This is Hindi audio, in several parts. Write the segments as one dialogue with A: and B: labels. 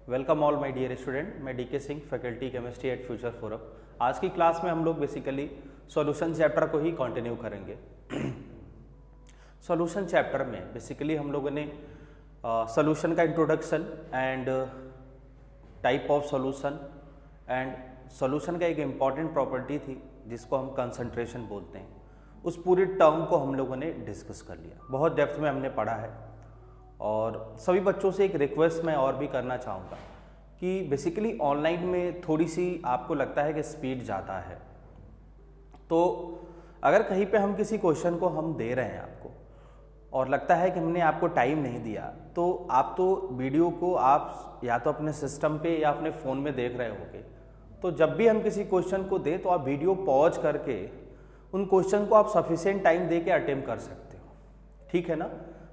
A: Welcome all my dear student, मैं DK Singh, faculty chemistry at Future Forum. आज की क्लास में हम लोग बेसिकली सॉल्यूशन चैप्टर को ही कंटिन्यू करेंगे। सॉल्यूशन चैप्टर में बेसिकली हम लोगों ने सॉल्यूशन का introduction and type of solution and solution का एक इम्पॉर्टेंट प्रॉपर्टी थी जिसको हम कंसंट्रेशन बोलते हैं, उस पूरे टर्म को हम लोगों ने डिस्कस कर लिया। बहुत डेप्थ में हमने पढ़ा है और सभी बच्चों से एक रिक्वेस्ट मैं और भी करना चाहूँगा कि बेसिकली ऑनलाइन में थोड़ी सी आपको लगता है कि स्पीड ज़्यादा है, तो अगर कहीं पे हम किसी क्वेश्चन को हम दे रहे हैं आपको और लगता है कि हमने आपको टाइम नहीं दिया, तो आप तो वीडियो को आप या तो अपने सिस्टम पे या अपने फ़ोन में देख रहे होगे, तो जब भी हम किसी क्वेश्चन को दें तो आप वीडियो पॉज करके उन क्वेश्चन को आप सफिशिएंट टाइम दे के अटेम्प्ट कर सकते हो, ठीक है ना।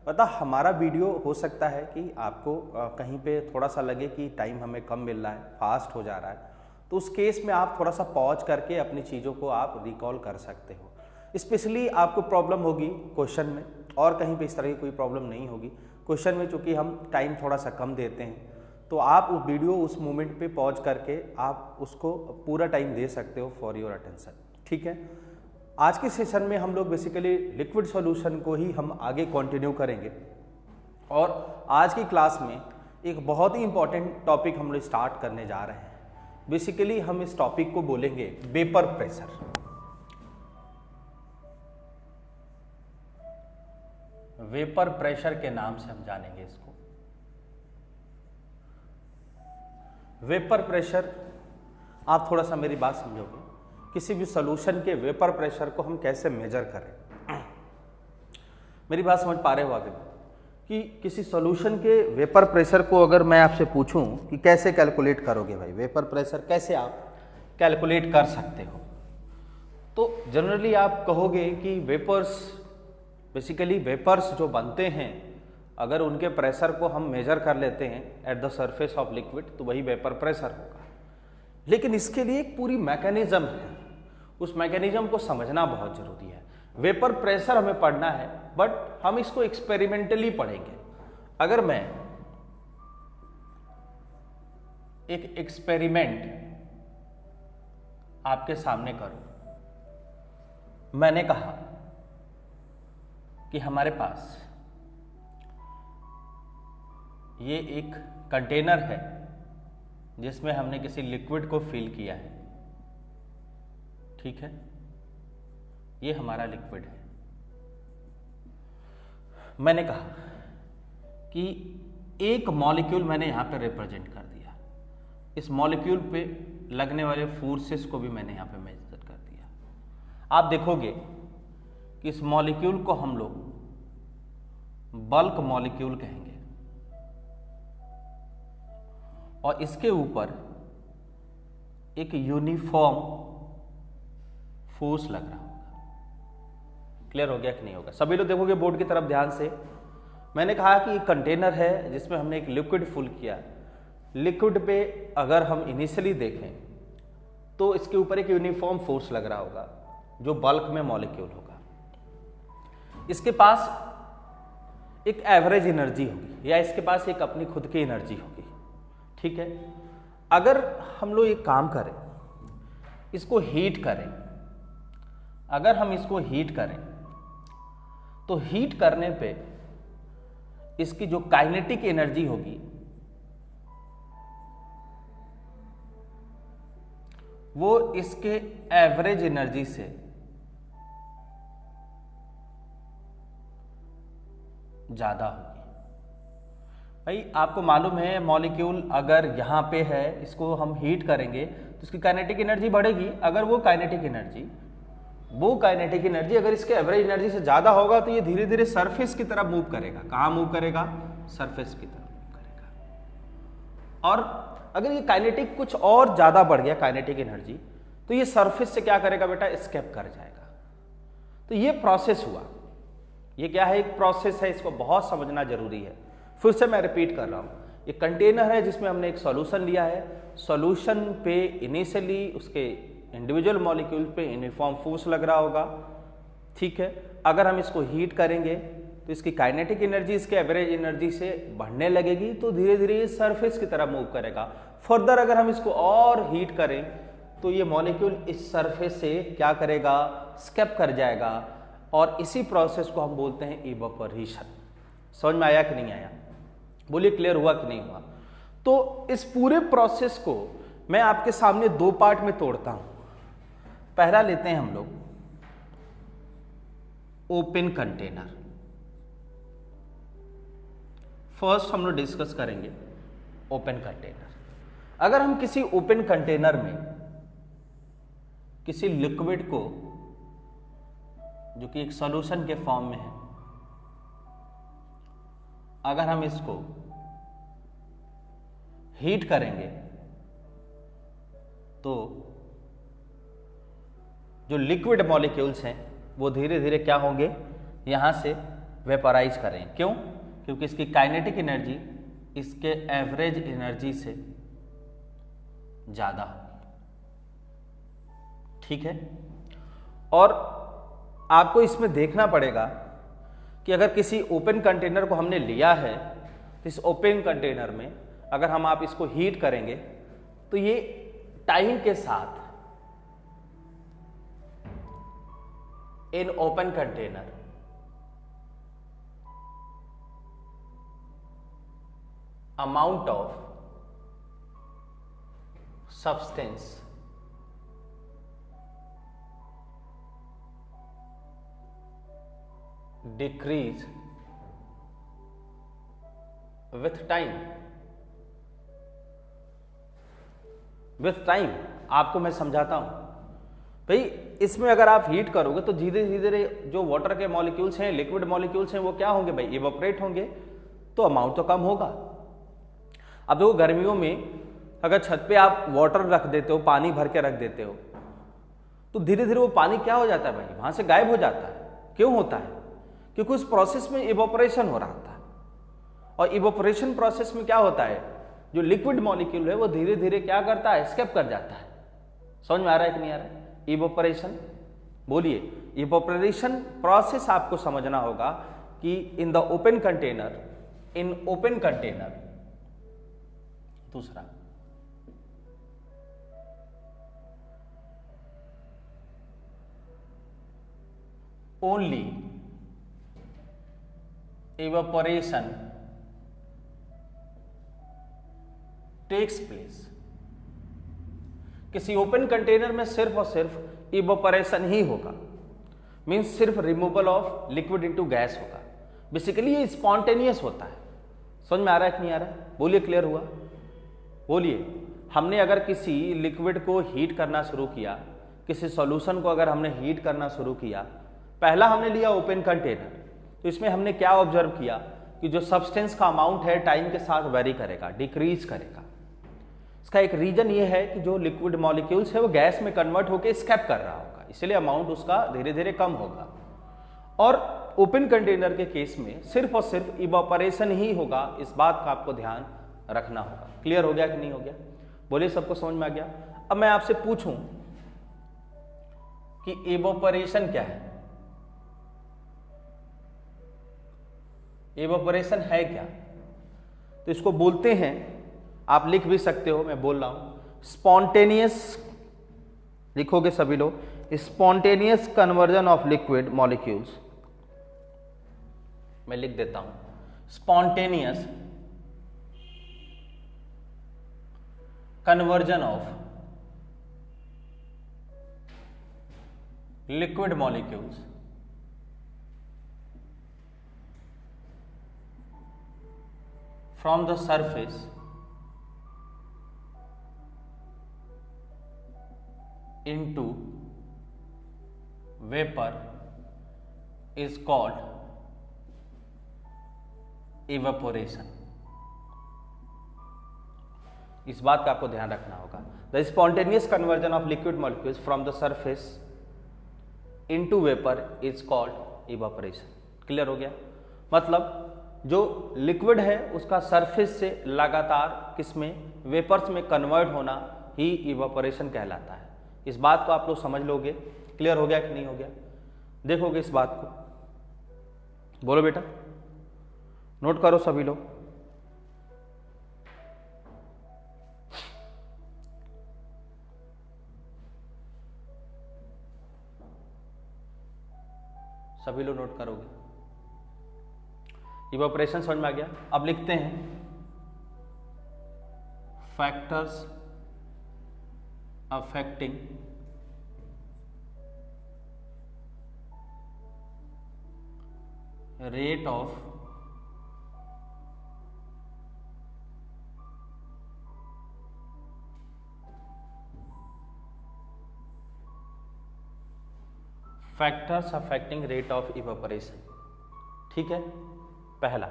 A: पता हमारा वीडियो हो सकता है कि आपको कहीं पे थोड़ा सा लगे कि टाइम हमें कम मिल रहा है, फास्ट हो जा रहा है, तो उस केस में आप थोड़ा सा पॉज करके अपनी चीज़ों को आप रिकॉल कर सकते हो। स्पेशली आपको प्रॉब्लम होगी क्वेश्चन में, और कहीं पे इस तरह की कोई प्रॉब्लम नहीं होगी। क्वेश्चन में चूँकि हम टाइम थोड़ा सा कम देते हैं, तो आप उस वीडियो उस मोमेंट पे पॉज करके आप उसको पूरा टाइम दे सकते हो फॉर योर अटेंशन, ठीक है। आज के सेशन में हम लोग बेसिकली लिक्विड सॉल्यूशन को ही हम आगे कंटिन्यू करेंगे और आज की क्लास में एक बहुत ही इंपॉर्टेंट टॉपिक हम लोग स्टार्ट करने जा रहे हैं। बेसिकली हम इस टॉपिक को बोलेंगे वेपर प्रेशर। वेपर प्रेशर के नाम से हम जानेंगे इसको। वेपर प्रेशर, आप थोड़ा सा मेरी बात समझोगे, किसी भी सॉल्यूशन के वेपर प्रेशर को हम कैसे मेजर करें। मेरी बात समझ पा रहे हो आगे कि किसी सॉल्यूशन के वेपर प्रेशर को अगर मैं आपसे पूछूं कि कैसे कैलकुलेट करोगे भाई, वेपर प्रेशर कैसे आप कैलकुलेट कर सकते हो, तो जनरली आप कहोगे कि वेपर्स, बेसिकली वेपर्स जो बनते हैं अगर उनके प्रेशर को हम मेजर कर लेते हैं at the surface of liquid, तो वही वेपर प्रेशर होगा। लेकिन इसके लिए एक पूरी मैकेनिज्म है, उस मैकेनिज्म को समझना बहुत जरूरी है। वेपर प्रेशर हमें पढ़ना है, बट हम इसको एक्सपेरिमेंटली पढ़ेंगे। अगर मैं एक एक्सपेरिमेंट आपके सामने करूं, मैंने कहा कि हमारे पास ये एक कंटेनर है जिसमें हमने किसी लिक्विड को फिल किया है, ठीक है, ये हमारा लिक्विड है। मैंने कहा कि एक मॉलिक्यूल मैंने यहां पर रिप्रेजेंट कर दिया, इस मॉलिक्यूल पे लगने वाले फोर्सेस को भी मैंने यहां पे मेजर कर दिया। आप देखोगे कि इस मॉलिक्यूल को हम लोग बल्क मॉलिक्यूल कहेंगे और इसके ऊपर एक यूनिफॉर्म फोर्स लग रहा होगा। क्लियर हो गया कि नहीं होगा? सभी लोग देखोगे बोर्ड की तरफ ध्यान से। मैंने कहा कि एक कंटेनर है जिसमें हमने एक लिक्विड फुल किया। लिक्विड पे अगर हम इनिशियली देखें तो इसके ऊपर एक यूनिफॉर्म फोर्स लग रहा होगा जो बल्क में मॉलिक्यूल होगा। इसके पास एक एवरेज एनर्जी होगी या इसके पास एक अपनी खुद की एनर्जी होगी, ठीक है। अगर हम लोग एक काम करें, इसको हीट करें, अगर हम इसको हीट करें तो हीट करने पे इसकी जो काइनेटिक एनर्जी होगी वो इसके एवरेज एनर्जी से ज्यादा होगी। भाई आपको मालूम है मॉलिक्यूल अगर यहाँ पे है, इसको हम हीट करेंगे तो इसकी काइनेटिक एनर्जी बढ़ेगी। अगर वो काइनेटिक एनर्जी अगर इसके एवरेज एनर्जी से ज़्यादा होगा तो ये धीरे धीरे सरफेस की तरफ मूव करेगा। कहाँ मूव करेगा? सरफेस की तरफ मूव करेगा। और अगर ये काइनेटिक कुछ और ज़्यादा बढ़ गया काइनेटिक एनर्जी, तो ये सरफेस से क्या करेगा बेटा? एस्केप कर जाएगा। तो ये प्रोसेस हुआ। ये क्या है? एक प्रोसेस है, इसको बहुत समझना जरूरी है। फिर से मैं रिपीट कर रहा हूँ, ये कंटेनर है जिसमें हमने एक सॉल्यूशन लिया है। सॉल्यूशन पे इनिशियली उसके इंडिविजुअल मॉलिक्यूल पे यूनिफॉर्म फोर्स लग रहा होगा, ठीक है। अगर हम इसको हीट करेंगे तो इसकी काइनेटिक एनर्जी इसके एवरेज एनर्जी से बढ़ने लगेगी, तो धीरे धीरे ये सरफेस की तरफ मूव करेगा। फर्दर अगर हम इसको और हीट करें तो ये मॉलिक्यूल इस सरफेस से क्या करेगा, स्केप कर जाएगा, और इसी प्रोसेस को हम बोलते हैं इवेपोरेशन। समझ में आया कि नहीं आया? बोलिए क्लियर हुआ कि नहीं हुआ? तो इस पूरे प्रोसेस को मैं आपके सामने दो पार्ट में तोड़ता हूं। पहला लेते हैं हम लोग ओपन कंटेनर। फर्स्ट हम लोग डिस्कस करेंगे ओपन कंटेनर। अगर हम किसी ओपन कंटेनर में किसी लिक्विड को, जो कि एक सॉल्यूशन के फॉर्म में है, अगर हम इसको हीट करेंगे तो जो लिक्विड मॉलिक्यूल्स हैं वो धीरे धीरे क्या होंगे, यहां से वेपराइज करें। क्यों? क्योंकि इसकी काइनेटिक एनर्जी इसके एवरेज एनर्जी से ज्यादा होगी। ठीक है, और आपको इसमें देखना पड़ेगा कि अगर किसी ओपन कंटेनर को हमने लिया है तो इस ओपन कंटेनर में अगर हम आप इसको हीट करेंगे तो ये टाइम के साथ in open container amount of substance decrease with time। आपको मैं समझाता हूं भाई, इसमें अगर आप हीट करोगे तो धीरे धीरे जो वाटर के मॉलिक्यूल्स हैं, लिक्विड मॉलिक्यूल्स हैं, वो क्या होंगे भाई, इवेपोरेट होंगे, तो अमाउंट तो कम होगा। अब देखो गर्मियों में अगर छत पे आप वाटर रख देते हो, पानी भर के रख देते हो, तो धीरे धीरे वो पानी क्या हो जाता है भाई, वहां से गायब हो जाता है। क्यों होता है? क्योंकि उस प्रोसेस में इवेपोरेशन हो रहा था, और इवेपोरेशन प्रोसेस में क्या होता है, जो लिक्विड मॉलिक्यूल है वो धीरे धीरे क्या करता है, एस्केप कर जाता है। समझ में आ रहा है कि नहीं आ रहा है? इवेपोरेशन, बोलिए। इवेपोरेशन प्रोसेस आपको समझना होगा कि in the open container, in open container, दूसरा ओनली इवेपोरेशन टेक्स प्लेस। किसी ओपन कंटेनर में सिर्फ और सिर्फ इवेपोरेशन ही होगा, मीन्स सिर्फ removal of liquid into gas होगा। बेसिकली ये स्पॉन्टेनियस होता है। समझ में आ रहा है कि नहीं आ रहा है? बोलिए क्लियर हुआ? बोलिए। हमने अगर किसी लिक्विड को हीट करना शुरू किया, किसी सॉल्यूशन को अगर हमने हीट करना शुरू किया, पहला हमने लिया ओपन कंटेनर, तो इसमें हमने क्या ऑब्जर्व किया कि जो सब्सटेंस का अमाउंट है टाइम के साथ वेरी करेगा, डिक्रीज करेगा। इसका एक रीजन ये है कि जो लिक्विड मॉलिक्यूल्स है वो गैस में कन्वर्ट होकर स्केप कर रहा होगा, इसलिए अमाउंट उसका धीरे धीरे कम होगा। और ओपन कंटेनर के केस में सिर्फ और सिर्फ इवेपोरेशन ही होगा, इस बात का आपको ध्यान रखना होगा। क्लियर हो गया कि नहीं हो गया? बोलिए, सबको समझ में आ गया? अब मैं आपसे पूछूं कि इवेपोरेशन क्या है? इवेपोरेशन है क्या? तो इसको बोलते हैं, आप लिख भी सकते हो, मैं बोल रहा हूं, स्पॉन्टेनियस, लिखोगे सभी लोग, spontaneous conversion of liquid molecules. मैं लिख देता हूं, spontaneous conversion of liquid molecules from the surface into vapor is called evaporation। इस बात का आपको ध्यान रखना होगा। The spontaneous conversion of liquid molecules from the surface into vapour is called evaporation. Clear हो गया? मतलब जो लिक्विड है उसका सरफेस से लगातार किसमें, वेपर्स में कन्वर्ट होना ही इवेपोरेशन कहलाता है। इस बात को आप लोग समझ लोगे। क्लियर हो गया कि नहीं हो गया? देखोगे इस बात को, बोलो बेटा, नोट करो सभी लोग। सभी लोग नोट करोगे। इवेपोरेशन समझ में आ गया। अब लिखते हैं factors affecting rate of factors affecting rate of evaporation. ठीक है, पहला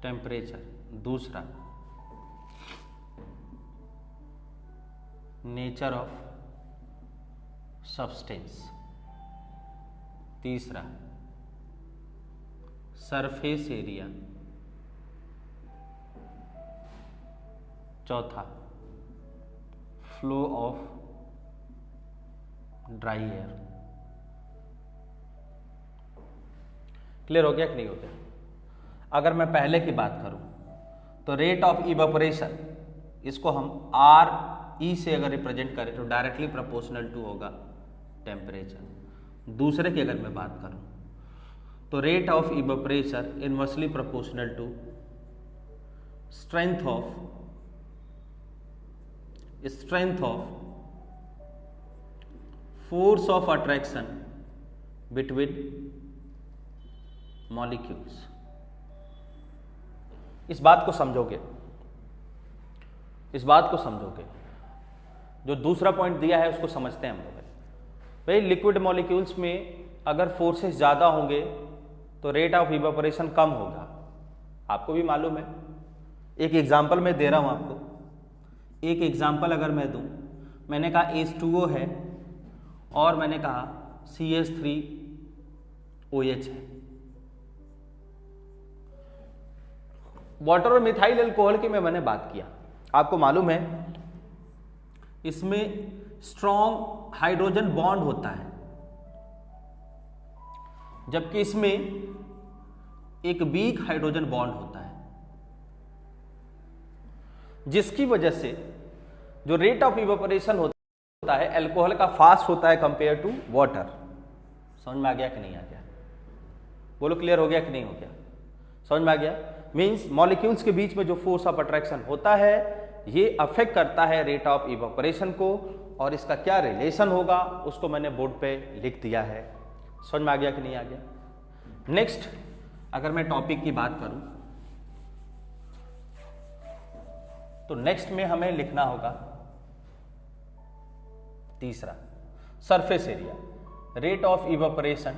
A: टेम्परेचर, दूसरा नेचर ऑफ सब्सटेंस, तीसरा सरफेस एरिया, चौथा flow of dry air. Clear हो गया कि नहीं हो गया? अगर मैं पहले की बात करूं तो रेट ऑफ इवेपोरेशन, इसको हम आर ई से अगर रिप्रेजेंट करें तो डायरेक्टली प्रोपोर्शनल टू होगा टेम्परेचर। दूसरे की अगर मैं बात करूं तो rate of evaporation inversely proportional to strength of force of attraction between molecules. इस बात को समझोगे, जो दूसरा पॉइंट दिया है उसको समझते हैं हम लोग। भाई लिक्विड मॉलिक्यूल्स में अगर फोर्सेस ज़्यादा होंगे तो रेट ऑफ इवेपोरेशन कम होगा, आपको भी मालूम है। एक एग्जांपल मैं दे रहा हूं आपको। एक एग्जांपल अगर मैं दूं, मैंने कहा H2O है और मैंने कहा CH3OH है। वाटर और मिथाइल अल्कोहल की मैंने बात किया, आपको मालूम है इसमें स्ट्रॉन्ग हाइड्रोजन बॉन्ड होता है, जबकि इसमें एक वीक हाइड्रोजन बॉन्ड होता है, जिसकी वजह से जो रेट ऑफ इवेपोरेशन होता है अल्कोहल का फास्ट होता है कंपेयर टू वाटर। समझ में आ गया कि नहीं आ गया? बोलो, क्लियर हो गया कि नहीं हो गया? समझ में आ गया? मीन्स मॉलिक्यूल्स के बीच में जो फोर्स ऑफ अट्रैक्शन होता है ये अफेक्ट करता है रेट ऑफ इवेपोरेशन को, और इसका क्या रिलेशन होगा उसको मैंने बोर्ड पे लिख दिया है। समझ में आ गया कि नहीं आ गया? नेक्स्ट अगर मैं टॉपिक की बात करूं तो नेक्स्ट में हमें लिखना होगा तीसरा surface area, rate of evaporation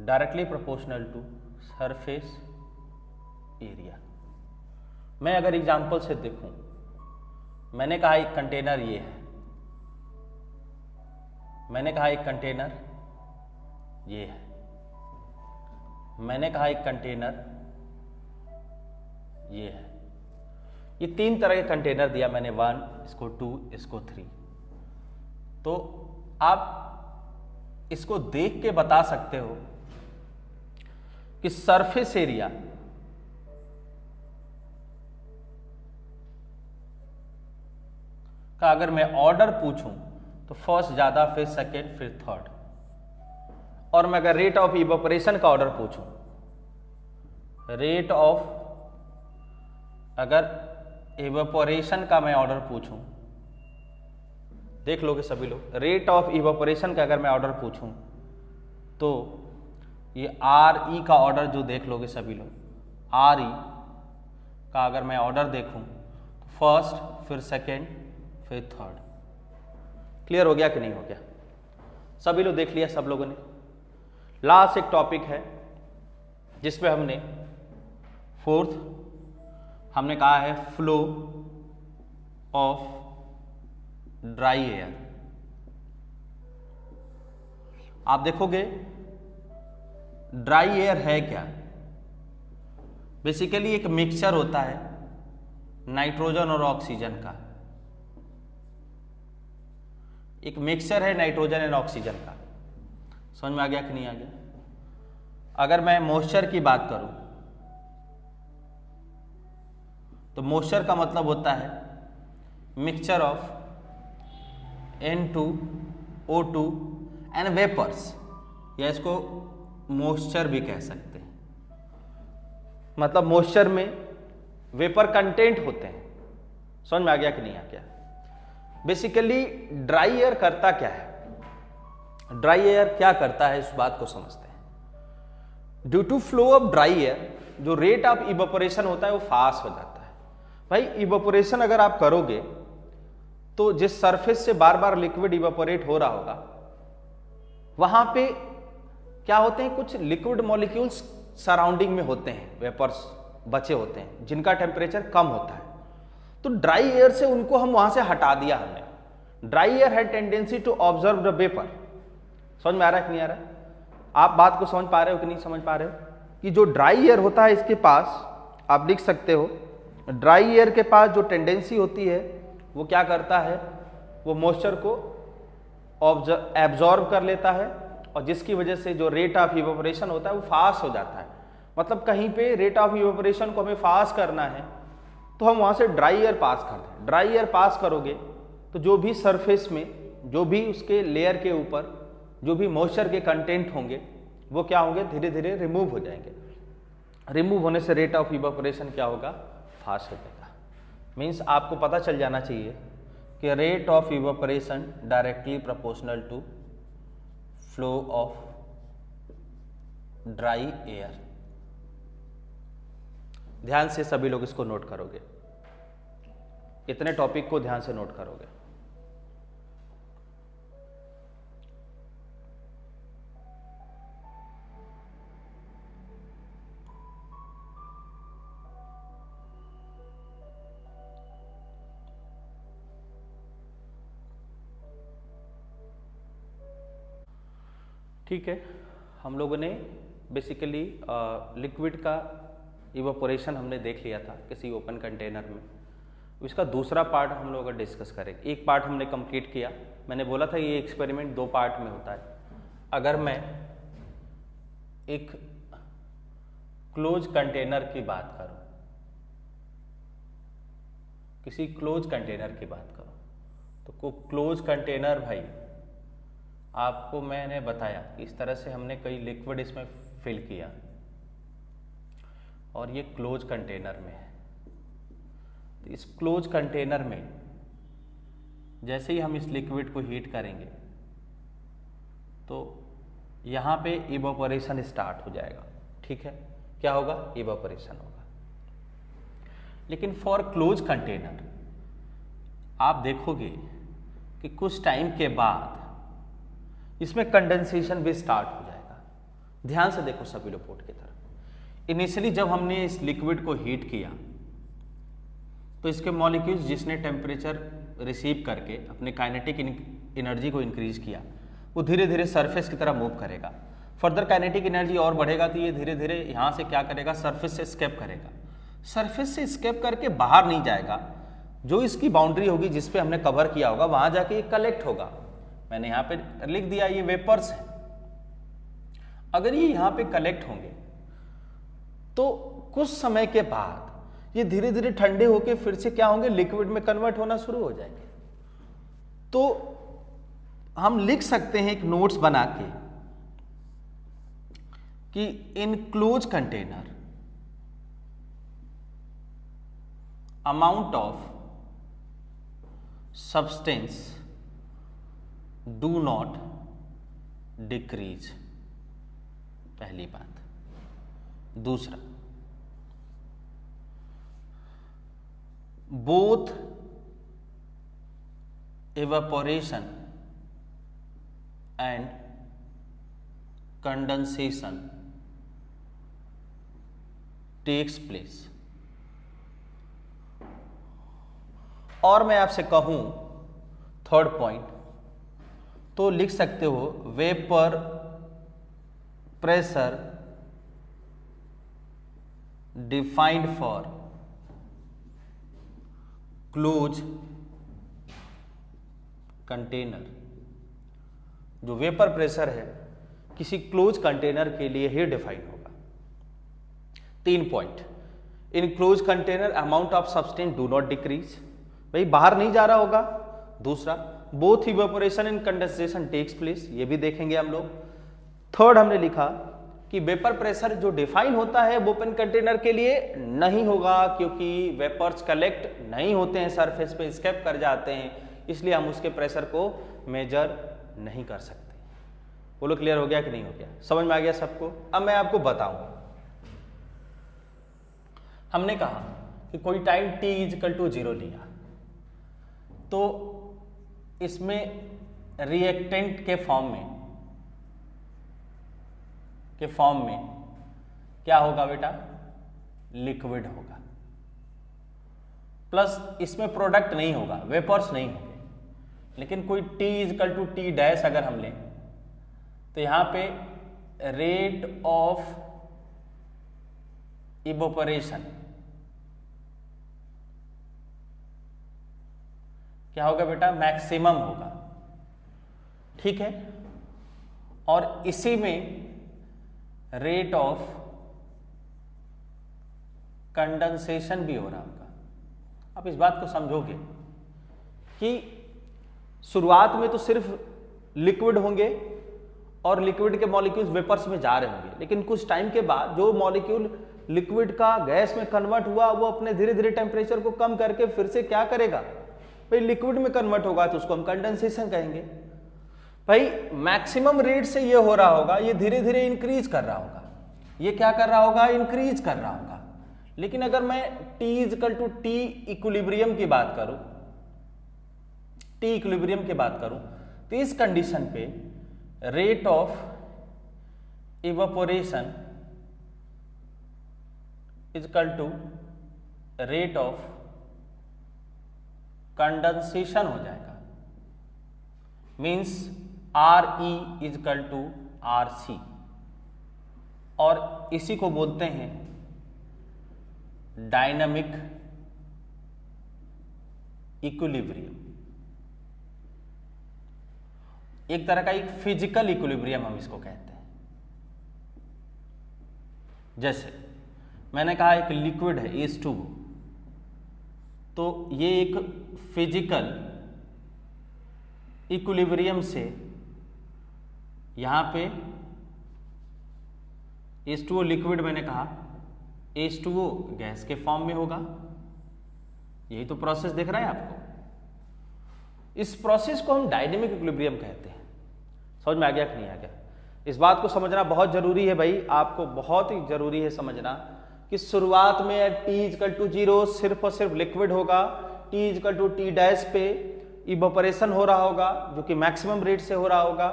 A: directly proportional to surface area. मैं अगर एग्जांपल से देखूं, मैंने कहा एक कंटेनर ये है, मैंने कहा एक कंटेनर ये है, मैंने कहा एक कंटेनर ये है। ये तीन तरह के कंटेनर दिया मैंने, 1, इसको 2, इसको 3। तो आप इसको देख के बता सकते हो कि सरफेस एरिया का अगर मैं ऑर्डर पूछूं तो फर्स्ट ज्यादा, फिर सेकेंड, फिर थर्ड। और मैं अगर रेट ऑफ इवेपोरेशन का ऑर्डर पूछूं, रेट ऑफ अगर इवेपोरेशन का मैं ऑर्डर पूछूं, देख लोगे सभी लोग, रेट ऑफ इवेपोरेशन का अगर मैं ऑर्डर पूछूं तो ये RE का ऑर्डर जो देख लोगे सभी लोग, RE का अगर मैं ऑर्डर देखूं तो फर्स्ट, फिर सेकेंड, फिर थर्ड। क्लियर हो गया कि नहीं हो गया? सभी लोग देख लिया सब लोगों ने। लास्ट एक टॉपिक है जिसमें हमने फोर्थ हमने कहा है फ्लो ऑफ ड्राई एयर। आप देखोगे ड्राई एयर है क्या? बेसिकली एक मिक्सचर होता है नाइट्रोजन और ऑक्सीजन का, एक मिक्सचर है नाइट्रोजन एंड ऑक्सीजन का। समझ में आ गया कि नहीं आ गया? अगर मैं मॉइस्चर की बात करूं तो मॉइस्चर का मतलब होता है mixture of N2O2 and vapours, या इसको मॉइस्चर भी कह सकते हैं। मतलब मॉइस्चर में वेपर कंटेंट होते हैं। समझ में आ गया कि नहीं आ गया? बेसिकली ड्राई एयर करता क्या है, ड्राई एयर क्या करता है, इस बात को समझते हैं। Due to flow of dry air जो रेट ऑफ इवेपोरेशन होता है वो फास्ट हो जाता है। भाई इवेपोरेशन अगर आप करोगे तो जिस सरफेस से बार बार लिक्विड इवेपोरेट हो रहा होगा वहां पे क्या होते हैं, कुछ लिक्विड मॉलिक्यूल्स सराउंडिंग में होते हैं, वेपर्स बचे होते हैं जिनका टेम्परेचर कम होता है। तो ड्राई एयर से उनको हम वहां से हटा दिया हमने। Dry air had tendency to observe the vapour. समझ में आ रहा है कि नहीं आ रहा है? आप बात को समझ पा रहे हो कि नहीं समझ पा रहे हो? कि जो ड्राई एयर होता है इसके पास आप लिख सकते हो, ड्राई एयर के पास जो टेंडेंसी होती है वो क्या करता है, वो मॉइस्चर को एब्जॉर्ब कर लेता है और जिसकी वजह से जो रेट ऑफ इवेपोरेशन होता है वो फास्ट हो जाता है। मतलब कहीं पे रेट ऑफ इवेपोरेशन को हमें फास्ट करना है तो हम वहां से ड्राई एयर पास करते हैं। ड्राई एयर पास करोगे तो जो भी सरफेस में, जो भी उसके लेयर के ऊपर जो भी मॉइस्चर के कंटेंट होंगे वो क्या होंगे, धीरे धीरे रिमूव हो जाएंगे। रिमूव होने से रेट ऑफ इवेपोरेशन क्या होगा, फास्ट हो जाएगा। मीन्स आपको पता चल जाना चाहिए कि rate of evaporation directly proportional to flow of dry air. ध्यान से सभी लोग इसको नोट करोगे, इतने टॉपिक को ध्यान से नोट करोगे। ठीक है, हम लोगों ने बेसिकली लिक्विड का इवेपोरेशन हमने देख लिया था किसी ओपन कंटेनर में। इसका दूसरा पार्ट हम लोग डिस्कस करेंगे। एक पार्ट हमने कंप्लीट किया, मैंने बोला था ये एक्सपेरिमेंट 2 पार्ट में होता है। अगर मैं एक क्लोज कंटेनर की बात करूं, किसी क्लोज कंटेनर की बात करूं तो क्लोज कंटेनर भाई आपको मैंने बताया कि इस तरह से हमने कई लिक्विड इसमें फिल किया और ये क्लोज कंटेनर में है। तो इस क्लोज कंटेनर में जैसे ही हम इस लिक्विड को हीट करेंगे तो यहाँ पे इवेपोरेशन स्टार्ट हो जाएगा। ठीक है, क्या होगा, इवेपोरेशन होगा। लेकिन फॉर क्लोज कंटेनर आप देखोगे कि कुछ टाइम के बाद इसमें कंडेंसेशन भी स्टार्ट हो जाएगा। ध्यान से देखो सभी रिपोर्ट की तरफ। इनिशियली जब हमने इस लिक्विड को हीट किया तो इसके मॉलिक्यूल्स जिसने टेम्परेचर रिसीव करके अपने काइनेटिक एनर्जी को इंक्रीज किया वो धीरे धीरे सरफेस की तरफ मूव करेगा। फर्दर काइनेटिक एनर्जी और बढ़ेगा तो ये धीरे धीरे यहाँ से क्या करेगा, सरफेस से स्केप करेगा। सरफेस से स्केप करके बाहर नहीं जाएगा, जो इसकी बाउंड्री होगी जिस पे हमने कवर किया होगा वहां जाके ये कलेक्ट होगा। मैंने यहाँ पे लिख दिया ये वेपर्स है। अगर ये यहाँ पे कलेक्ट होंगे तो कुछ समय के बाद ये धीरे धीरे ठंडे होके फिर से क्या होंगे, लिक्विड में कन्वर्ट होना शुरू हो जाएंगे। तो हम लिख सकते हैं एक नोट्स बना के कि in close container amount of substance do not decrease. पहली बात। दूसरा, both evaporation and condensation takes place। और मैं आपसे कहूं थर्ड पॉइंट तो लिख सकते हो vapour pressure defined for close container. जो वेपर प्रेशर है किसी क्लोज कंटेनर के लिए ही डिफाइन होगा। 3 point, in close container amount of substance do not decrease, भाई बाहर नहीं जा रहा होगा। दूसरा, both evaporation and condensation takes place, ये भी देखेंगे हम लोग। थर्ड हमने लिखा कि वेपर प्रेशर जो डिफाइन होता है वो ओपन कंटेनर के लिए नहीं होगा, क्योंकि वेपर्स कलेक्ट नहीं होते हैं सरफेस पे, स्केप कर जाते हैं, इसलिए हम उसके प्रेशर को मेजर नहीं कर सकते। बोलो क्लियर हो गया कि नहीं हो गया, समझ में आ गया सबको? अब मैं आपको बताऊं, हमने कहा कि कोई टाइम t = 0 लिया, तो इसमें रिएक्टेंट के फॉर्म में क्या होगा बेटा? लिक्विड होगा, प्लस इसमें प्रोडक्ट नहीं होगा, वेपर्स नहीं होंगे। लेकिन कोई t = t' अगर हम लें तो यहां पे रेट ऑफ इवेपोरेशन क्या होगा बेटा? मैक्सिमम होगा, ठीक है। और इसी में रेट ऑफ कंडेंसेशन भी हो रहा होगा। आप इस बात को समझोगे कि शुरुआत में तो सिर्फ लिक्विड होंगे और लिक्विड के मॉलिक्यूल्स वेपर्स में जा रहे होंगे, लेकिन कुछ टाइम के बाद जो मॉलिक्यूल लिक्विड का गैस में कन्वर्ट हुआ वो अपने धीरे धीरे टेम्परेचर को कम करके फिर से क्या करेगा भाई? लिक्विड में कन्वर्ट होगा, तो उसको हम कंडेंसेशन कहेंगे। भाई मैक्सिमम रेट से ये हो रहा होगा, ये धीरे धीरे इंक्रीज कर रहा होगा। ये क्या कर रहा होगा? इंक्रीज कर रहा होगा। लेकिन अगर मैं t = t इक्विलिब्रियम की बात करूं, t इक्विलिब्रियम की बात करूं, तो इस कंडीशन पे rate of evaporation = rate of condensation हो जाएगा। मीन्स RE = RC, और इसी को बोलते हैं डायनामिक इक्विलिब्रियम। एक तरह का एक फिजिकल इक्विलिब्रियम हम इसको कहते हैं। जैसे मैंने कहा एक लिक्विड है H2O, तो ये एक फिजिकल इक्विलिब्रियम से यहां पे H2O लिक्विड, मैंने कहा H2O गैस के फॉर्म में होगा। यही तो प्रोसेस दिख रहा है आपको। इस प्रोसेस को हम डायनेमिक इक्विलिब्रियम कहते हैं। समझ में आ गया कि नहीं आ गया? इस बात को समझना बहुत जरूरी है भाई, आपको बहुत ही जरूरी है समझना कि शुरुआत में t = 0 सिर्फ और सिर्फ लिक्विड होगा, t = t' पे इवेपोरेशन हो रहा होगा जो कि मैक्सिमम रेट से हो रहा होगा,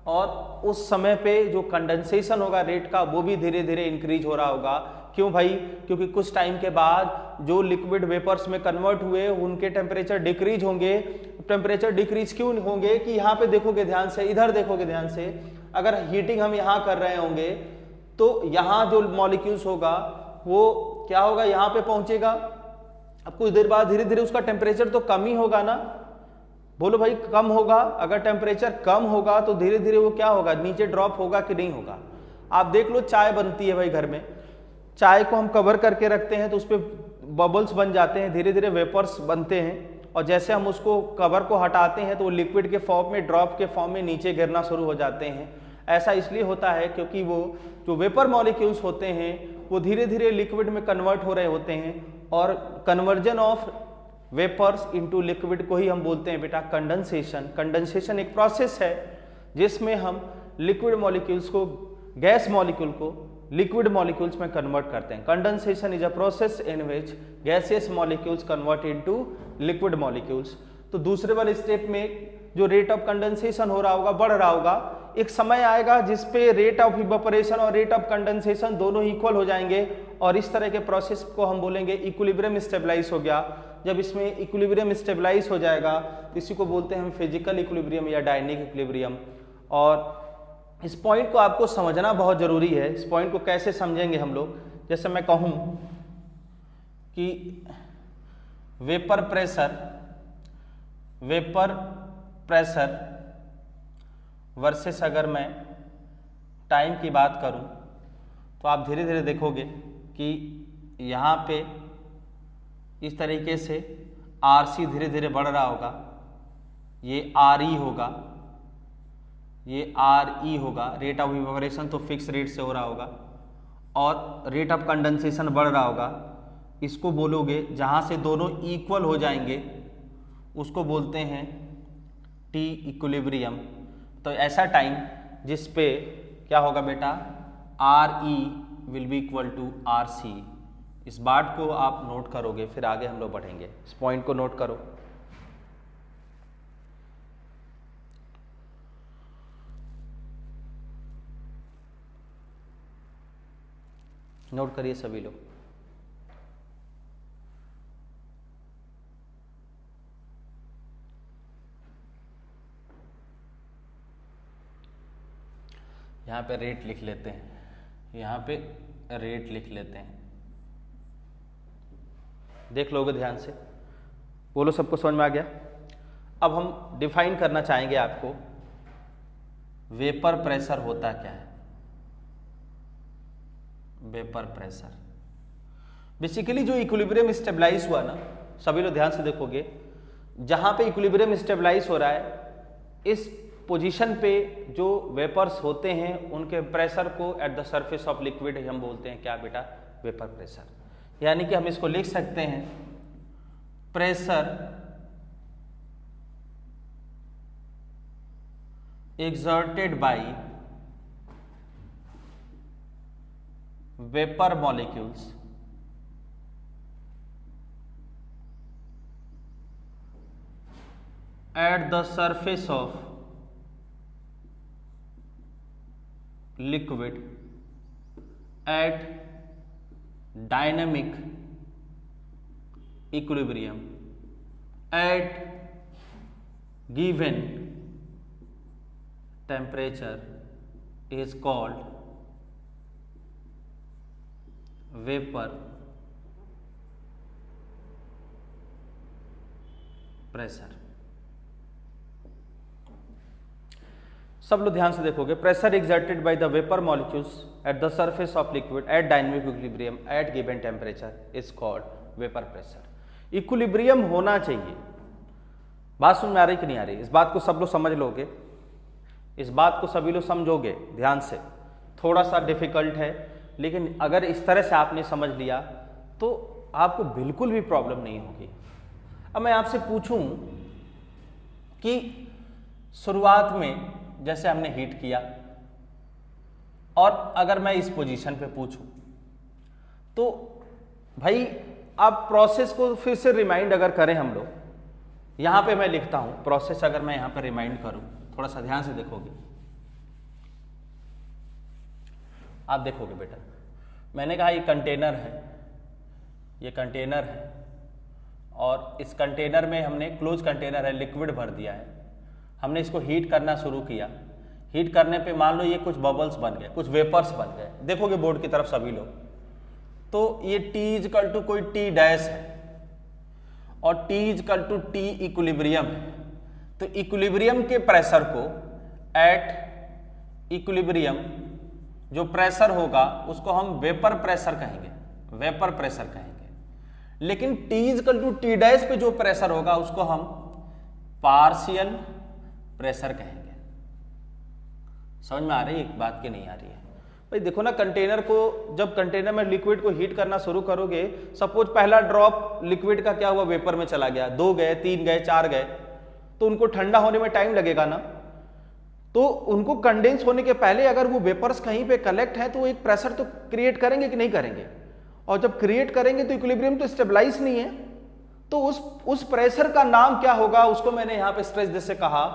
A: और उस समय पे जो कंडेंसेशन होगा रेट का वो भी धीरे धीरे इंक्रीज हो रहा होगा। क्यों भाई? क्योंकि कुछ टाइम के बाद जो लिक्विड वेपर्स में कन्वर्ट हुए उनके टेम्परेचर डिक्रीज होंगे। टेम्परेचर डिक्रीज क्यों होंगे कि यहाँ पे देखोगे ध्यान से, इधर देखोगे ध्यान से, अगर हीटिंग हम यहाँ कर रहे होंगे तो यहाँ जो मॉलिक्यूल्स होगा वो क्या होगा? यहाँ पे पहुंचेगा। अब कुछ देर बाद धीरे धीरे उसका टेम्परेचर तो कम ही होगा ना। बोलो भाई, कम होगा। अगर टेम्परेचर कम होगा तो धीरे धीरे वो क्या होगा? नीचे ड्रॉप होगा कि नहीं होगा? आप देख लो, चाय बनती है भाई घर में, चाय को हम कवर करके रखते हैं तो उस पर बबल्स बन जाते हैं, धीरे धीरे वेपर्स बनते हैं, और जैसे हम उसको कवर को हटाते हैं तो वो लिक्विड के फॉर्म में, ड्रॉप के फॉर्म में नीचे गिरना शुरू हो जाते हैं। ऐसा इसलिए होता है क्योंकि वो जो वेपर मॉलिक्यूल्स होते हैं वो धीरे धीरे लिक्विड में कन्वर्ट हो रहे होते हैं, और conversion of vapours into liquid को ही हम बोलते हैं बेटा कंडेंसेशन। कंडेंसेशन एक प्रोसेस है जिसमें हम लिक्विड मॉलिक्यूल्स को, गैस मॉलिक्यूल को लिक्विड मॉलिक्यूल्स में कन्वर्ट करते हैं। Condensation is a process in which gaseous molecules convert into liquid molecules. तो दूसरे वाले स्टेप में जो रेट ऑफ कंडेंसेशन हो रहा होगा, बढ़ रहा होगा, एक समय आएगा जिसपे रेट ऑफ इवेपोरेशन और रेट ऑफ कंडेंसेशन दोनों इक्वल हो जाएंगे, और इस तरह के प्रोसेस को हम बोलेंगे इक्विलिब्रियम स्टेबलाइज हो गया। जब इसमें इक्विलिब्रियम स्टेबलाइज हो जाएगा तो इसी को बोलते हैं हम फिजिकल इक्विलिब्रियम या डायनेमिक इक्विलिब्रियम। और इस पॉइंट को आपको समझना बहुत जरूरी है। इस पॉइंट को कैसे समझेंगे हम लोग? जैसे मैं कहूं कि वेपर प्रेशर वर्सेस अगर मैं टाइम की बात करूं तो आप धीरे धीरे देखोगे कि यहाँ पे इस तरीके से RC धीरे धीरे बढ़ रहा होगा, ये RE होगा, ये RE होगा। रेट ऑफ इवेपोरेशन तो फिक्स रेट से हो रहा होगा और रेट ऑफ कंडेंसेशन बढ़ रहा होगा। इसको बोलोगे जहाँ से दोनों इक्वल हो जाएंगे उसको बोलते हैं T इक्विलिब्रियम। तो ऐसा टाइम जिस पे क्या होगा बेटा, RE will be equal to RC। इस बात को आप नोट करोगे, फिर आगे हम लोग बढ़ेंगे। इस पॉइंट को नोट करो। नोट करिए सभी लोग। यहाँ पे रेट लिख लेते हैं, यहाँ पे रेट लिख लेते हैं। देख लोगे ध्यान से, बोलो सबको समझ में आ गया। अब हम डिफाइन करना चाहेंगे आपको वेपर प्रेशर होता क्या है। वेपर प्रेशर बेसिकली जो इक्विलिब्रियम स्टेबलाइज हुआ ना, सभी लोग ध्यान से देखोगे, जहां पे इक्विलिब्रियम स्टेबलाइज हो रहा है इस पोजीशन पे जो वेपर्स होते हैं उनके प्रेशर को at the surface of liquid हम बोलते हैं क्या बेटा, वेपर प्रेशर। यानी कि हम इसको लिख सकते हैं pressure exerted by vapor molecules at the surface of liquid at dynamic equilibrium at given temperature is called vapor pressure। सब लोग ध्यान से देखोगे, pressure exerted by the vapour molecules at the surface of liquid at dynamic equilibrium at given temperature is called vapour pressure. Equilibrium होना चाहिए। बात समझ में आ रही कि नहीं आ रही? इस बात को सब लोग समझ लोगे, इस बात को सभी लोग समझोगे ध्यान से। थोड़ा सा डिफिकल्ट है, लेकिन अगर इस तरह से आपने समझ लिया तो आपको बिल्कुल भी प्रॉब्लम नहीं होगी। अब मैं आपसे पूछूं कि शुरुआत में जैसे हमने हीट किया, और अगर मैं इस पोजीशन पे पूछूं तो भाई आप प्रोसेस को फिर से रिमाइंड अगर करें हम लोग, यहां पे मैं लिखता हूं प्रोसेस, अगर मैं यहां पे रिमाइंड करूं, थोड़ा सा ध्यान से देखोगे, आप देखोगे बेटा, मैंने कहा ये कंटेनर है, ये कंटेनर है, और इस कंटेनर में हमने क्लोज कंटेनर है, लिक्विड भर दिया है। हमने इसको हीट करना शुरू किया। हीट करने पे मान लो ये कुछ बबल्स बन गए, कुछ वेपर्स बन गए। देखोगे बोर्ड की तरफ सभी लोग, तो ये T इक्वल टू कोई T डैश है और T equal to T equilibrium है। तो इक्विलिब्रियम के प्रेशर को एट इक्विलिब्रियम जो प्रेशर होगा उसको हम वेपर प्रेशर कहेंगे, वेपर प्रेशर कहेंगे। लेकिन T equal to T dash पे जो प्रेशर होगा उसको हम पार्शियल प्रेशर कहेंगे। समझ में आ रही है बात की नहीं आ रही है? भाई देखो ना, कंटेनर को जब कंटेनर में लिक्विड को हीट करना शुरू करोगे, सपोज पहला ड्रॉप लिक्विड का क्या हुआ, वेपर में चला गया, 2 गए, 3 गए, 4 गए, तो उनको ठंडा होने में टाइम लगेगा ना। तो उनको कंडेंस होने के पहले अगर वो वेपर्स कहीं पे कलेक्ट है तो वो एक प्रेशर तो क्रिएट करेंगे कि नहीं करेंगे, और जब क्रिएट करेंगे तो इक्विलिब्रियम तो स्टेबलाइज नहीं है, तो उस प्रेशर का नाम क्या होगा, उसको मैंने यहां पे स्ट्रेस जैसे कहा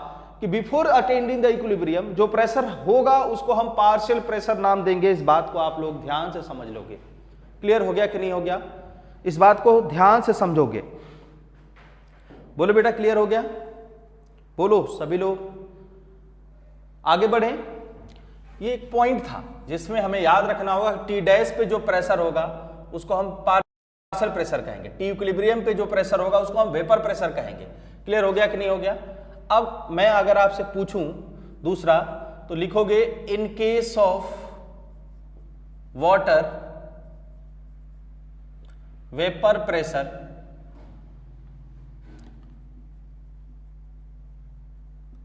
A: कि बिफोर अटेंडिंग द इक्विलिब्रियम जो प्रेशर होगा उसको हम पार्शियल प्रेशर नाम देंगे। इस बात को आप लोग ध्यान से समझ लोगे। क्लियर हो गया कि नहीं हो गया? इस बात को ध्यान से समझोगे। बोलो बेटा, क्लियर हो गया? बोलो सभी लोग, आगे बढ़े। ये एक पॉइंट था जिसमें हमें याद रखना होगा, T डैश पे जो प्रेशर होगा उसको हम पार्शियल प्रेशर कहेंगे, T इक्विलिब्रियम पे जो प्रेशर होगा उसको हम वेपर प्रेशर कहेंगे। क्लियर हो गया कि नहीं हो गया? अब मैं अगर आपसे पूछूं दूसरा, तो लिखोगे in case of water vapour pressure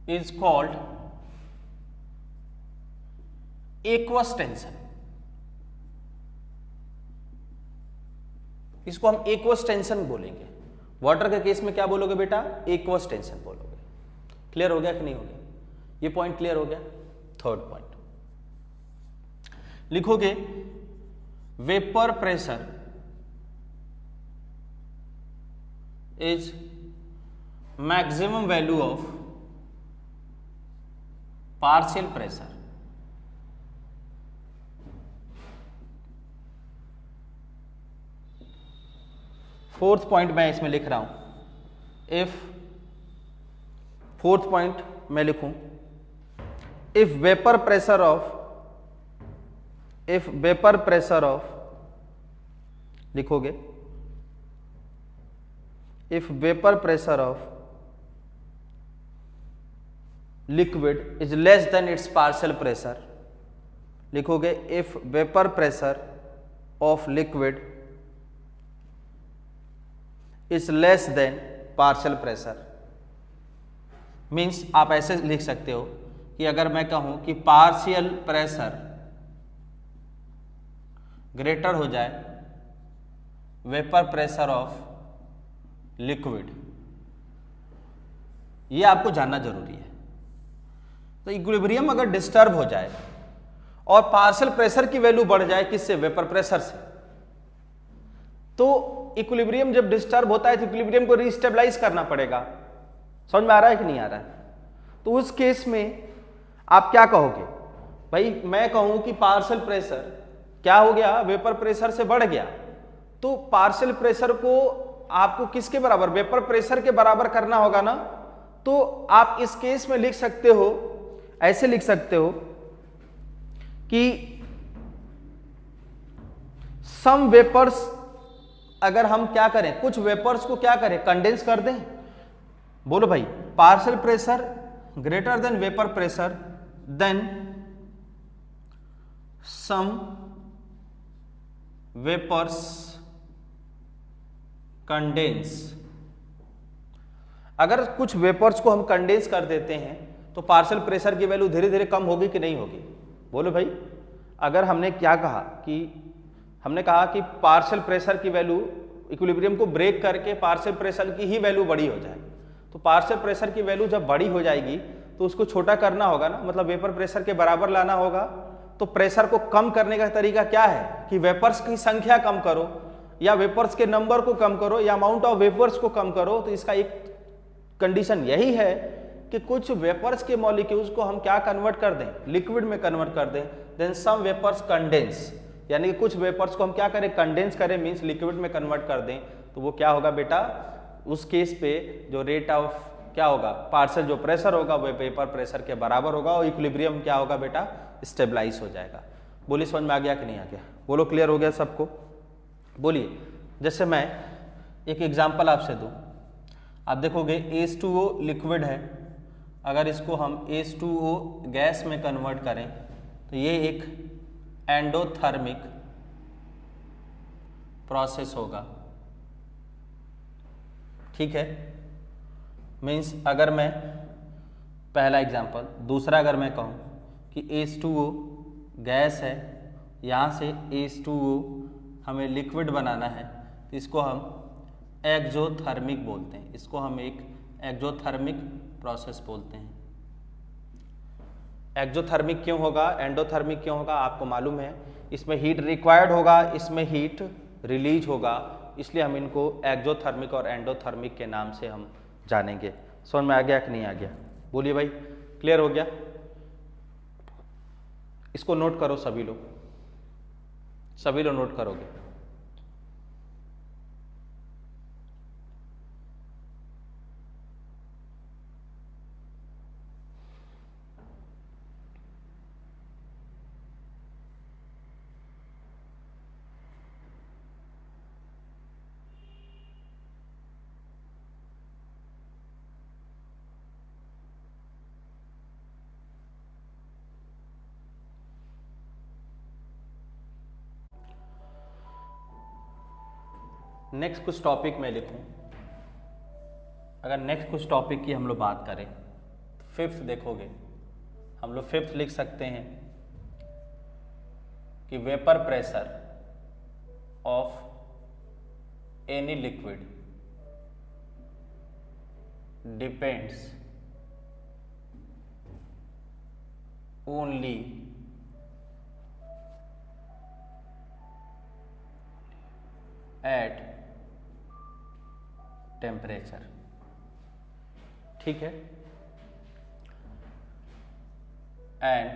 A: is called aqueous tension. इसको हम एक्वस टेंशन बोलेंगे। वाटर के केस में क्या बोलोगे बेटा? एक्वस टेंशन बोलोगे। क्लियर हो गया कि नहीं हो गया? ये पॉइंट क्लियर हो गया। थर्ड पॉइंट लिखोगे vapour pressure is maximum value of partial pressure. Fourth point मैं इसमें लिख रहा हूं। इफ फोर्थ पॉइंट मैं लिखूं इफ वेपर प्रेशर ऑफ लिखोगे if vapour pressure of liquid is less than its partial pressure. लिखोगे if vapour pressure of liquid is less than partial pressure. Means आप ऐसे लिख सकते हो कि अगर मैं कहूं कि पार्शियल प्रेशर ग्रेटर हो जाए वेपर प्रेशर ऑफ लिक्विड, ये आपको जानना जरूरी है। तो इक्विलिब्रियम अगर डिस्टर्ब हो जाए और पार्शियल प्रेशर की वैल्यू बढ़ जाए, किससे? वेपर प्रेशर से, तो इक्विलिब्रियम जब डिस्टर्ब होता है तो इक्विलिब्रियम को रीस्टेबलाइज करना पड़ेगा। समझ में आ रहा है कि नहीं आ रहा है? तो उस केस में आप क्या कहोगे? भाई मैं कहूं कि पार्शियल प्रेशर क्या हो गया? वेपर प्रेशर से बढ़ गया, तो पार्शियल प्रेशर को आपको किसके बराबर? वेपर प्रेशर के बराबर करना होगा ना। तो आप इस केस में लिख सकते हो, ऐसे लिख सकते हो कि सम वेपर्स, अगर हम क्या करें, कुछ वेपर्स को क्या करें? कंडेंस कर दें। बोलो भाई, partial pressure greater than vapour pressure, then some vapours condense. अगर कुछ वेपर्स को हम कंडेंस कर देते हैं तो पार्शियल प्रेशर की वैल्यू धीरे धीरे कम होगी कि नहीं होगी? बोलो भाई, अगर हमने क्या कहा कि हमने कहा कि पार्शियल प्रेशर की वैल्यू, इक्विलिब्रियम को ब्रेक करके पार्शियल प्रेशर की ही वैल्यू बड़ी हो जाए, तो पार्शियल प्रेशर की वैल्यू जब बड़ी हो जाएगी तो उसको छोटा करना होगा ना, मतलब वेपर प्रेशर के बराबर लाना होगा। तो प्रेशर को कम करने का तरीका क्या है कि वेपर्स की संख्या कम करो, या वेपर्स के नंबर को कम करो, या अमाउंट ऑफ वेपर्स को कम करो। तो इसका एक कंडीशन यही है कि कुछ वेपर्स के मॉलिक्यूल्स को हम क्या कन्वर्ट कर दें? लिक्विड में कन्वर्ट कर दें। देन सम वेपर्स कंडेंस, यानी कि कुछ वेपर्स को हम क्या करें? कंडेंस करें, मींस लिक्विड में कन्वर्ट कर दें। तो वो क्या होगा बेटा? उस केस पे जो रेट ऑफ क्या होगा? पार्शियल जो प्रेशर होगा वो वेपर प्रेशर के बराबर होगा और इक्विलिब्रियम क्या होगा बेटा? स्टेबलाइज हो जाएगा। बोलिए, समझ में आ गया कि नहीं आ गया? बोलो, क्लियर हो गया सबको? बोलिए, जैसे मैं एक एग्जांपल आपसे दूं, आप देखोगे H2O लिक्विड है, अगर इसको हम H2O गैस में कन्वर्ट करें तो ये एक एंडोथर्मिक प्रोसेस होगा। ठीक है, मीन्स अगर मैं पहला एग्जांपल, दूसरा अगर मैं कहूं कि H2O गैस है, यहाँ से H2O हमें लिक्विड बनाना है, तो इसको हम एक्जोथर्मिक बोलते हैं। इसको हम एक एक्जोथर्मिक प्रोसेस बोलते हैं। एक्जोथर्मिक क्यों होगा, एंडोथर्मिक क्यों होगा? आपको मालूम है, इसमें हीट रिक्वायर्ड होगा, इसमें हीट रिलीज होगा, इसलिए हम इनको एक्जोथर्मिक और एंडोथर्मिक के नाम से हम जानेंगे। समझ में आ गया कि नहीं आ गया? बोलिए भाई, क्लियर हो गया? इसको नोट करो सभी लोग, सभी लोग नोट करोगे। नेक्स्ट कुछ टॉपिक में लिखूं, अगर नेक्स्ट कुछ टॉपिक की हम लोग बात करें तो फिफ्थ देखोगे, हम लोग फिफ्थ लिख सकते हैं कि vapour pressure of any liquid depends only at temperature. ठीक है, and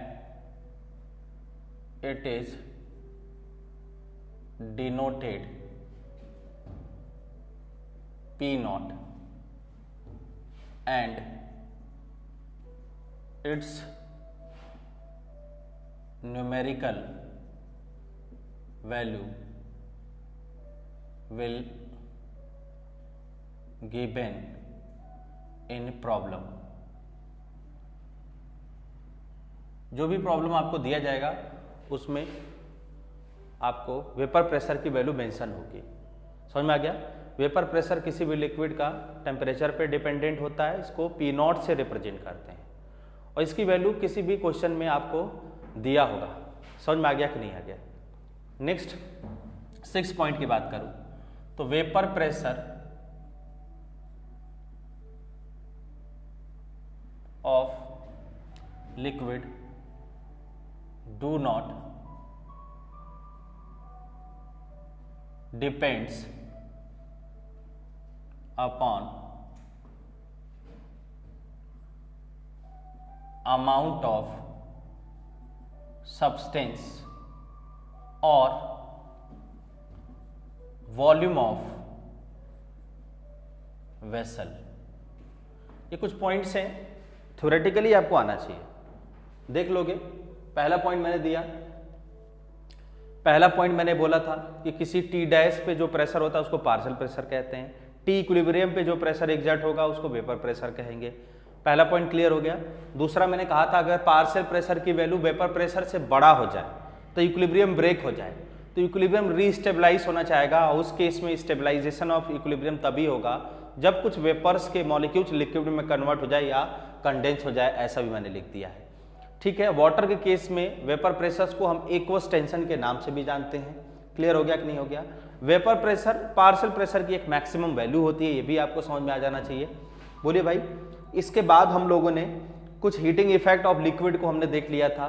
A: it is denoted P naught and its numerical value will given in problem। जो भी प्रॉब्लम आपको दिया जाएगा उसमें आपको वेपर प्रेशर की वैल्यू मेंशन होगी। समझ में आ गया? वेपर प्रेशर किसी भी लिक्विड का टेम्परेचर पे डिपेंडेंट होता है, इसको P नॉट से रिप्रेजेंट करते हैं और इसकी वैल्यू किसी भी क्वेश्चन में आपको दिया होगा। समझ में आ गया कि नहीं आ गया? नेक्स्ट 6 पॉइंट की बात करूं तो vapour pressure of liquid do not depends upon amount of substance or volume of vessel। ये कुछ पॉइंट्स हैं, थ्योरेटिकली आपको आना चाहिए, देख लोगे। पहला पॉइंट मैंने दिया, पहला पॉइंट मैंने बोला था कि किसी टी डैश पे जो प्रेशर होता है उसको पार्शियल प्रेशर कहते हैं, टी इक्विलिब्रियम पे जो प्रेशर एग्जर्ट होगा उसको वेपर प्रेशर कहेंगे। पहला पॉइंट क्लियर हो गया। दूसरा मैंने कहा था अगर पार्शियल प्रेशर की वैल्यू वेपर प्रेशर से बड़ा हो जाए तो इक्विलिब्रियम ब्रेक हो जाए तो इक्विलिब्रियम रीस्टेबलाइज होना चाहेगा, उस केस में स्टेबलाइजेशन ऑफ इक्विलिब्रियम तभी होगा जब कुछ वेपर्स के मॉलिक्यूल्स लिक्विड में कन्वर्ट हो जाए या कंडेंस हो जाए, ऐसा भी मैंने लिख दिया है। ठीक है, वाटर के केस में वेपर प्रेशर्स को हम एक्वस टेंशन के नाम से भी जानते हैं। क्लियर हो गया कि नहीं हो गया? वेपर प्रेशर पार्शियल प्रेशर की एक मैक्सिमम वैल्यू होती है, ये भी आपको समझ में आ जाना चाहिए। बोलिए भाई। इसके बाद हम लोगों ने कुछ हीटिंग इफेक्ट ऑफ लिक्विड को हमने देख लिया था।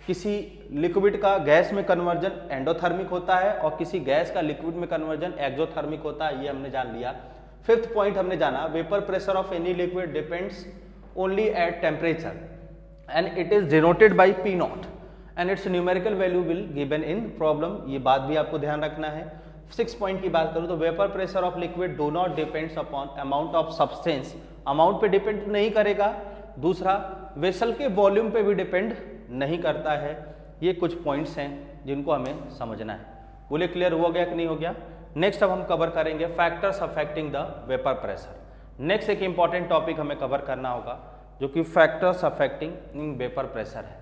A: किसी लिक्विड का गैस में कन्वर्जन एंडोथर्मिक होता है और किसी गैस का लिक्विड में कन्वर्जन एक्सोथर्मिक होता है, ये हमने जान लिया। फिफ्थ पॉइंट हमने जाना vapour pressure of any liquid depends only at temperature and it is denoted by P not and it's numerical value will given in problem. ये बात भी आपको ध्यान रखना है। 6 पॉइंट की बात करूं तो vapour pressure of liquid do not depends upon amount of substance, amount पे डिपेंड नहीं करेगा। दूसरा, वेसल के वॉल्यूम पे भी डिपेंड नहीं करता है। ये कुछ पॉइंट्स हैं जिनको हमें समझना है। बोले क्लियर हो गया कि नहीं हो गया? नेक्स्ट अब हम कवर करेंगे factors affecting the vapour pressure. Next एक इंपॉर्टेंट टॉपिक हमें कवर करना होगा जो कि फैक्टर्स अफेक्टिंग वेपर प्रेशर है।